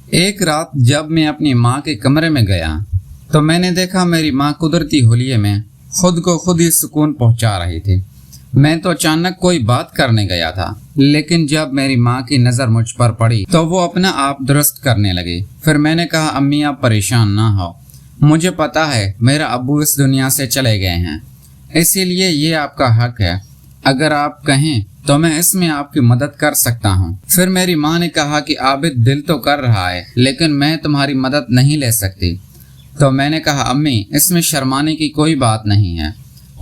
ایک رات جب میں اپنی ماں کے کمرے میں گیا تو میں نے دیکھا میری ماں قدرتی حلیے میں خود کو خود ہی سکون پہنچا رہی تھی۔ میں تو اچانک کوئی بات کرنے گیا تھا، لیکن جب میری ماں کی نظر مجھ پر پڑی تو وہ اپنا آپ درست کرنے لگی۔ پھر میں نے کہا، امی آپ پریشان نہ ہو، مجھے پتا ہے میرا ابو اس دنیا سے چلے گئے ہیں، اسی لیے یہ آپ کا حق ہے، اگر آپ کہیں تو میں اس میں آپ کی مدد کر سکتا ہوں۔ پھر میری ماں نے کہا کہ عابد دل تو کر رہا ہے لیکن میں تمہاری مدد نہیں لے سکتی۔ تو میں نے کہا، امی اس میں شرمانے کی کوئی بات نہیں ہے،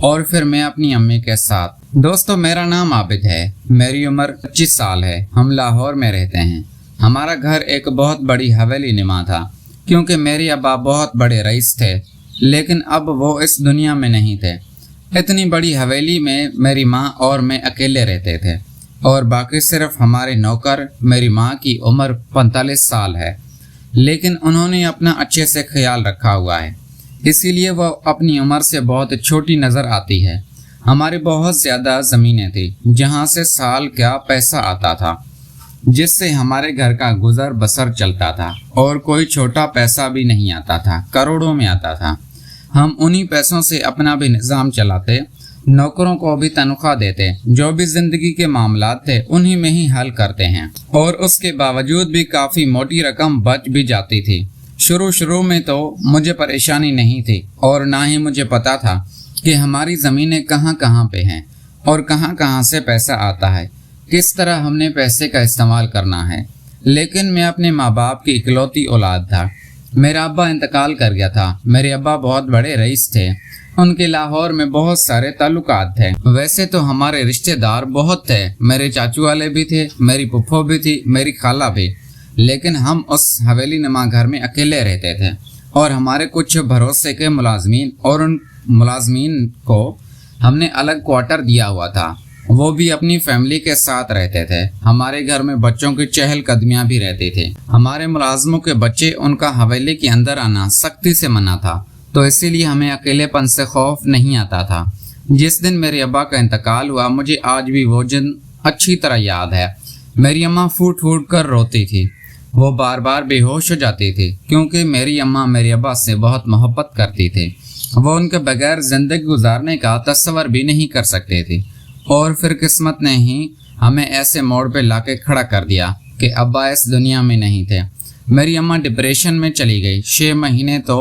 اور پھر میں اپنی امی کے ساتھ۔ دوستو، میرا نام عابد ہے، میری عمر 25 سال ہے، ہم لاہور میں رہتے ہیں۔ ہمارا گھر ایک بہت بڑی حویلی نما تھا، کیونکہ میرے ابا بہت بڑے رئیس تھے، لیکن اب وہ اس دنیا میں نہیں تھے۔ اتنی بڑی حویلی میں میری ماں اور میں اکیلے رہتے تھے، اور باقی صرف ہمارے نوکر۔ میری ماں کی عمر 45 سال ہے، لیکن انہوں نے اپنا اچھے سے خیال رکھا ہوا ہے، اسی لیے وہ اپنی عمر سے بہت چھوٹی نظر آتی ہے۔ ہماری بہت زیادہ زمینیں تھیں جہاں سے سال کا پیسہ آتا تھا، جس سے ہمارے گھر کا گزر بسر چلتا تھا، اور کوئی چھوٹا پیسہ بھی نہیں آتا تھا، کروڑوں میں آتا تھا۔ ہم انہی پیسوں سے اپنا بھی نظام چلاتے، نوکروں کو بھی تنخواہ دیتے، جو بھی زندگی کے معاملات تھے انہی میں ہی حل کرتے ہیں، اور اس کے باوجود بھی کافی موٹی رقم بچ بھی جاتی تھی۔ شروع میں تو مجھے پریشانی نہیں تھی، اور نہ ہی مجھے پتا تھا کہ ہماری زمینیں کہاں کہاں پہ ہیں، اور کہاں کہاں سے پیسہ آتا ہے، کس طرح ہم نے پیسے کا استعمال کرنا ہے۔ لیکن میں اپنے ماں باپ کی اکلوتی اولاد تھا۔ میرا ابا انتقال کر گیا تھا۔ میرے ابا بہت بڑے رئیس تھے، ان کے لاہور میں بہت سارے تعلقات تھے۔ ویسے تو ہمارے رشتہ دار بہت تھے، میرے چاچو والے بھی تھے، میری پھپھو بھی تھی، میری خالہ بھی، لیکن ہم اس حویلی نما گھر میں اکیلے رہتے تھے، اور ہمارے کچھ بھروسے کے ملازمین، اور ان ملازمین کو ہم نے الگ کوارٹر دیا ہوا تھا، وہ بھی اپنی فیملی کے ساتھ رہتے تھے۔ ہمارے گھر میں بچوں کی چہل قدمیاں بھی رہتی تھی۔ ہمارے ملازموں کے بچے، ان کا حویلی کے اندر آنا سختی سے منع تھا، تو اسی لیے ہمیں اکیلے پن سے خوف نہیں آتا تھا۔ جس دن میرے ابا کا انتقال ہوا، مجھے آج بھی وہ دن اچھی طرح یاد ہے۔ میری اماں پھوٹ پھوٹ کر روتی تھی، وہ بار بار بے ہوش ہو جاتی تھی، کیونکہ میری اماں میرے ابا سے بہت محبت کرتی تھی۔ وہ ان کے بغیر زندگی گزارنے کا تصور بھی نہیں کر سکتے تھے، اور پھر قسمت نے ہی ہمیں ایسے موڑ پہ لا کے کھڑا کر دیا کہ ابا اس دنیا میں نہیں تھے۔ میری اماں ڈپریشن میں چلی گئی۔ 6 مہینے تو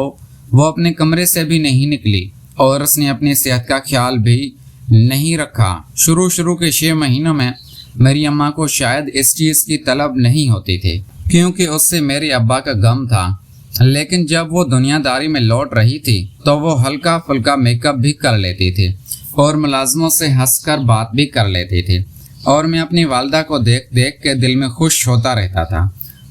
وہ اپنے کمرے سے بھی نہیں نکلی، اور اس نے اپنی صحت کا خیال بھی نہیں رکھا۔ شروع کے 6 مہینوں میں میری اماں کو شاید اس چیز کی طلب نہیں ہوتی تھی، کیونکہ اس سے میرے ابا کا غم تھا، لیکن جب وہ دنیا داری میں لوٹ رہی تھی تو وہ ہلکا پھلکا میک اپ بھی کر لیتی تھی، اور ملازموں سے ہنس کر بات بھی کر لیتی تھی، اور میں اپنی والدہ کو دیکھ کے دل میں خوش ہوتا رہتا تھا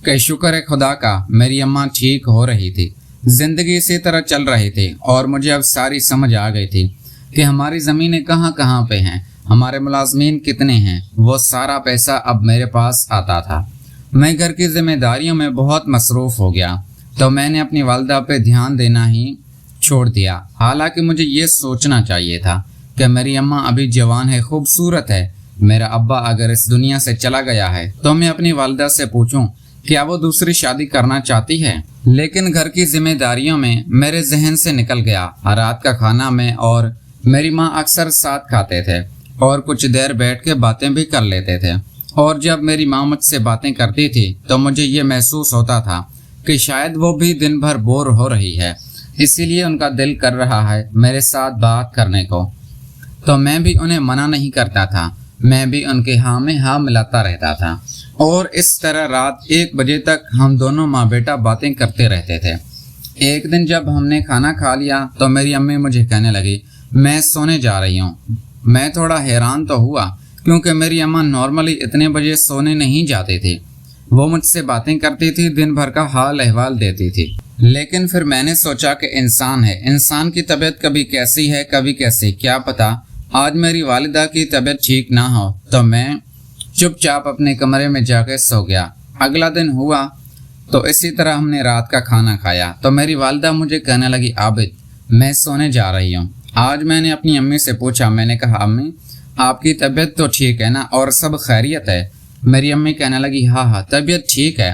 کہ شکر ہے خدا کا، میری اماں ٹھیک ہو رہی تھی، زندگی اسی طرح چل رہی تھی۔ اور مجھے اب ساری سمجھ آ گئی تھی کہ ہماری زمینیں کہاں کہاں پہ ہیں، ہمارے ملازمین کتنے ہیں، وہ سارا پیسہ اب میرے پاس آتا تھا۔ میں گھر کی ذمہ داریوں میں بہت مصروف ہو گیا، تو میں نے اپنی والدہ پہ دھیان دینا ہی چھوڑ دیا۔ حالانکہ مجھے یہ سوچنا چاہیے تھا کہ میری اماں ابھی جوان ہے، خوبصورت ہے، میرا ابا اگر اس دنیا سے چلا گیا ہے تو میں اپنی والدہ سے پوچھوں کیا وہ دوسری شادی کرنا چاہتی ہے، لیکن گھر کی ذمہ داریوں میں میرے ذہن سے نکل گیا۔ رات کا کھانا میں اور میری ماں اکثر ساتھ کھاتے تھے، اور کچھ دیر بیٹھ کے باتیں بھی کر لیتے تھے، اور جب میری ماں مجھ سے باتیں کرتی تھی تو مجھے یہ محسوس ہوتا تھا کہ شاید وہ بھی دن بھر بور ہو رہی ہے، اسی لیے ان کا دل کر رہا ہے میرے ساتھ بات کرنے کو، تو میں بھی انہیں منع نہیں کرتا تھا، میں بھی ان کے ہاں میں ہاں ملاتا رہتا تھا، اور اس طرح رات 1 بجے تک ہم دونوں ماں بیٹا باتیں کرتے رہتے تھے۔ ایک دن جب ہم نے کھانا کھا لیا تو میری امی مجھے کہنے لگی، میں سونے جا رہی ہوں۔ میں تھوڑا حیران تو ہوا، کیونکہ میری اماں نارملی اتنے بجے سونے نہیں جاتی تھی، وہ مجھ سے باتیں کرتی تھی، دن بھر کا حال احوال دیتی تھی۔ لیکن پھر میں نے سوچا کہ انسان ہے، انسان کی طبیعت کبھی کیسی ہے کبھی کیسی، کیا پتا آج میری والدہ کی طبیعت ٹھیک نہ ہو، تو میں چپ چاپ اپنے کمرے میں جا کے سو گیا۔ اگلا دن ہوا تو اسی طرح ہم نے رات کا کھانا کھایا تو میری والدہ مجھے کہنے لگی، عابد میں سونے جا رہی ہوں۔ آج میں نے اپنی امی سے پوچھا، میں نے کہا، امی آپ کی طبیعت تو ٹھیک ہے نا، اور سب خیریت ہے؟ میری امی کہنے لگی، ہاں طبیعت ٹھیک ہے،